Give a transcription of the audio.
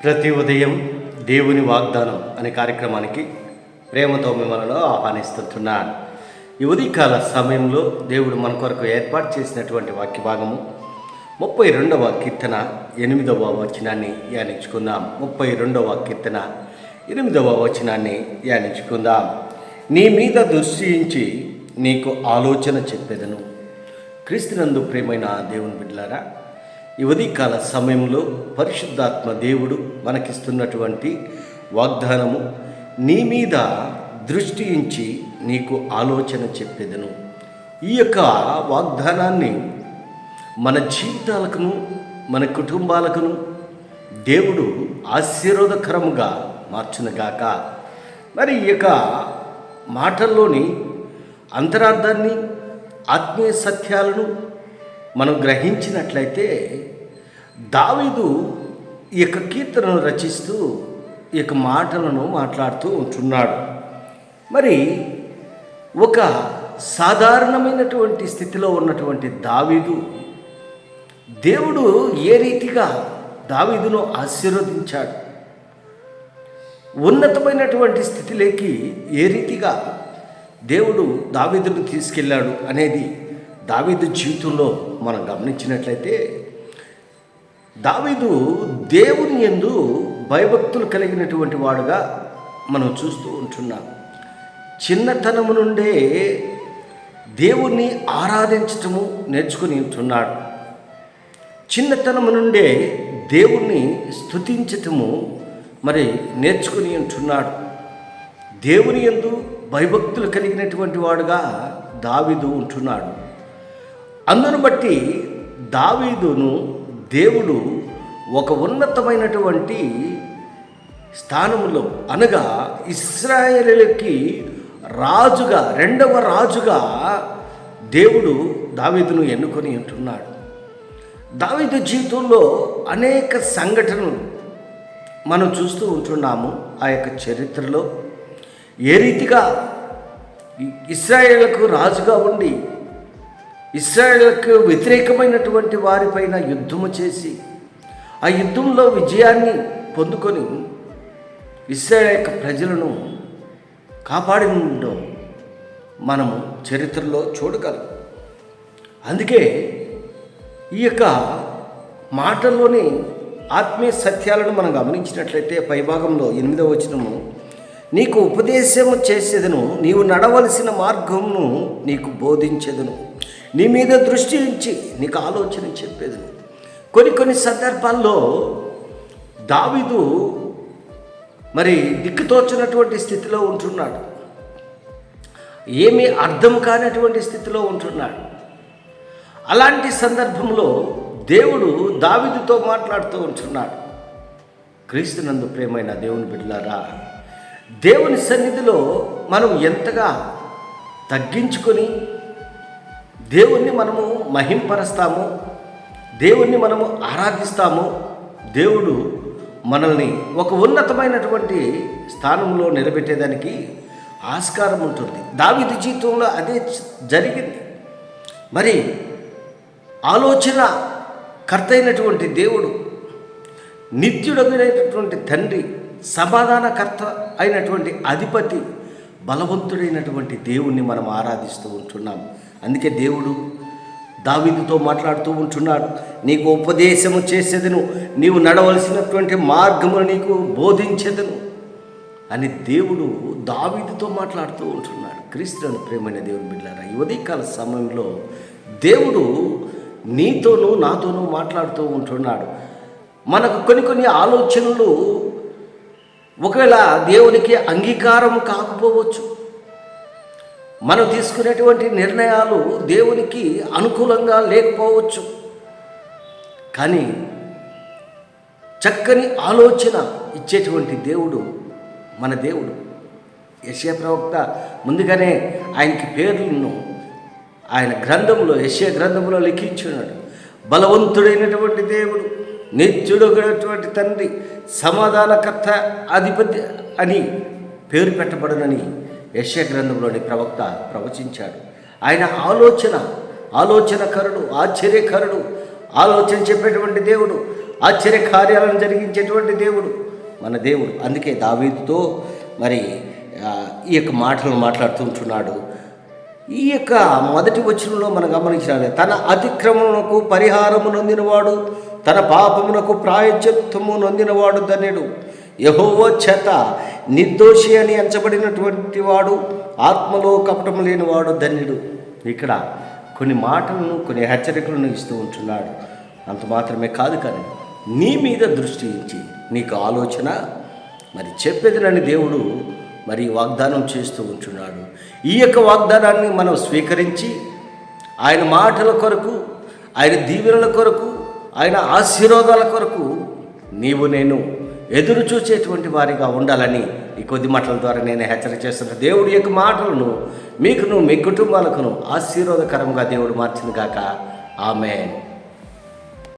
ప్రతి ఉదయం దేవుని వాగ్దానం అనే కార్యక్రమానికి ప్రేమతో మిమ్మల్ని ఆహ్వానిస్తున్నాను. ఈ ఉదయకాల సమయంలో దేవుడు మన కొరకు ఏర్పాటు చేసినటువంటి వాక్య భాగము 32వ కీర్తన 8వ వచనాన్ని ధ్యానించుకుందాం. 32వ కీర్తన 8వ వచనాన్ని ధ్యానించుకుందాం. నీ మీద దృష్టించి నీకు ఆలోచన చెప్పేదను. క్రీస్తునందు ప్రియమైన దేవుని బిడ్డలారా, ఈ ఉదయకాల సమయంలో పరిశుద్ధాత్మ దేవుడు మనకిస్తున్నటువంటి వాగ్దానము, నీ మీద దృష్టి ఉంచి నీకు ఆలోచన చెప్పేదను. ఈ యొక్క వాగ్దానాన్ని మన జీవితాలకును మన కుటుంబాలకును దేవుడు ఆశీర్వాదకరముగా మార్చునుగాక. మరి ఈ యొక్క మాటల్లోని అంతరార్థాన్ని, ఆత్మీయ సత్యాలను మనం గ్రహించినట్లయితే, దావీదు ఈ యొక్క కీర్తనను రచిస్తూ ఈ యొక్క మాటలను మాట్లాడుతూ ఉంటున్నాడు. మరి ఒక సాధారణమైనటువంటి స్థితిలో ఉన్నటువంటి దావీదు, దేవుడు ఏ రీతిగా దావీదును ఆశీర్వదించాడు, ఉన్నతమైనటువంటి స్థితిలోకి ఏ రీతిగా దేవుడు దావీదును తీసుకెళ్ళాడు అనేది దావీదు జీవితంలో మనం గమనించినట్లయితే, దావీదు దేవుని యందు భయభక్తులు కలిగినటువంటి వాడుగా మనం చూస్తూ ఉంటున్నాం. చిన్నతనము నుండే దేవుణ్ణి ఆరాధించటము నేర్చుకుని ఉంటున్నాడు. చిన్నతనము నుండే దేవుణ్ణి స్తుతించటము మరి నేర్చుకుని ఉంటున్నాడు. దేవుని యందు భయభక్తులు కలిగినటువంటి వాడుగా దావీదు ఉంటున్నాడు. అందును బట్టి దావీదును దేవుడు ఒక ఉన్నతమైనటువంటి స్థానములో, అనగా ఇశ్రాయేలుకి రాజుగా, రెండవ రాజుగా దేవుడు దావీదును ఎన్నుకొని ఉంటున్నాడు. దావీదు జీవితంలో అనేక సంఘటనలు మనం చూస్తూ ఉంటున్నాము. ఆ యొక్క చరిత్రలో ఏ రీతిగా ఇశ్రాయేలుకు రాజుగా ఉండి ఇశ్రాయేలుకు వ్యతిరేకమైనటువంటి వారిపైన యుద్ధము చేసి ఆ యుద్ధంలో విజయాన్ని పొందుకొని ఇశ్రాయేలు యొక్క ప్రజలను కాపాడినడం మనము చరిత్రలో చూడగలం. అందుకే ఈ యొక్క మాటల్లోని ఆత్మీయ సత్యాలను మనం గమనించినట్లయితే, పైభాగంలో 8వ వచనము, నీకు ఉపదేశము చేసేదను, నీవు నడవలసిన మార్గమును నీకు బోధించేదను, నీ మీద దృష్టి ఉంచి నీకు ఆలోచన చెప్పేదను. కొన్ని సందర్భాల్లో దావీదు మరి దిక్కుతోచినటువంటి స్థితిలో ఉంటున్నాడు. ఏమీ అర్థం కానటువంటి స్థితిలో ఉంటున్నాడు. అలాంటి సందర్భంలో దేవుడు దావీదుతో మాట్లాడుతూ ఉంటున్నాడు. క్రీస్తునందు ప్రియమైన దేవుని బిడ్డలారా, దేవుని సన్నిధిలో మనం ఎంతగా తగ్గించుకొని దేవుణ్ణి మనము మహింపరుస్తామో, దేవుణ్ణి మనము ఆరాధిస్తామో, దేవుడు మనల్ని ఒక ఉన్నతమైనటువంటి స్థానంలో నిలబెట్టేదానికి ఆస్కారం ఉంటుంది. దావీదు జీవితంలో అదే జరిగింది. మరి ఆలోచన కర్త అయినటువంటి దేవుడు, నిత్యుడైనటువంటి తండ్రి, సమాధానకర్త అయినటువంటి అధిపతి, బలవంతుడైనటువంటి దేవుణ్ణి మనం ఆరాధిస్తూ ఉంటున్నాం. అందుకే దేవుడు దావీదుతో మాట్లాడుతూ ఉంటున్నాడు. నీకు ఉపదేశము చేసేదను, నీవు నడవలసినటువంటి మార్గమును నీకు బోధించేదను అని దేవుడు దావీదుతో మాట్లాడుతూ ఉంటున్నాడు. క్రీస్తును ప్రేమైన దేవుని బిడ్డలారా, ఈ ఉదయకాల సమయంలో దేవుడు నీతోనూ నాతోనూ మాట్లాడుతూ ఉంటున్నాడు. మనకు కొన్ని ఆలోచనలు ఒకవేళ దేవునికి అంగీకారం కాకపోవచ్చు. మనం తీసుకునేటువంటి నిర్ణయాలు దేవునికి అనుకూలంగా లేకపోవచ్చు. కానీ చక్కని ఆలోచన ఇచ్చేటువంటి దేవుడు మన దేవుడు. యెషయా ప్రవక్త ముందుగానే ఆయనకి పేర్లను ఆయన గ్రంథంలో, యెషయా గ్రంథంలో లిఖించున్నాడు. బలవంతుడైనటువంటి దేవుడు, నిత్యుడైనటువంటి తండ్రి, సమాధానకర్త, అధిపతి అని పేరు పెట్టబడనని యెషయా గ్రంథంలోని ప్రవక్త ప్రవచించాడు. ఆయన ఆలోచనకరుడు, ఆశ్చర్యకరుడు, ఆలోచన చెప్పేటువంటి దేవుడు, ఆశ్చర్య కార్యాలను జరిగించేటువంటి దేవుడు మన దేవుడు. అందుకే దావీదుతో మరి ఈ యొక్క మాటలను మాట్లాడుతుంటున్నాడు. ఈ యొక్క మొదటి వచనంలో మనం గమనించాలి, తన అతిక్రమమునకు పరిహారము నొందినవాడు, తన పాపమునకు ప్రాయశ్చిత్తము నొందినవాడు ధన్యుడు. యెహోవా చేత నిర్దోషి అని ఎంచబడినటువంటి వాడు, ఆత్మలో కపటము లేనివాడు ధన్యుడు. ఇక్కడ కొన్ని మాటలను, కొన్ని హెచ్చరికలను ఇస్తూ ఉంటున్నాడు. అంత మాత్రమే కాదు, కానీ నీ మీద దృష్టి ఉంచి నీకు ఆలోచన మరి చెప్పేదినని దేవుడు మరి వాగ్దానం చేస్తూ ఉంటున్నాడు. ఈ యొక్క వాగ్దానాన్ని మనం స్వీకరించి ఆయన మాటల కొరకు, ఆయన దీవెనల కొరకు, ఆయన ఆశీర్వాదాల కొరకు నీవు నేను ఎదురు చూసేటువంటి వారిగా ఉండాలని ఈ కొద్ది మాటల ద్వారా నేను హెచ్చరిక చేస్తున్న దేవుడి యొక్క మాటలను మీకును మీ కుటుంబాలకును ఆశీర్వాదకరంగా దేవుడు మార్చిన గాక. ఆమేన్.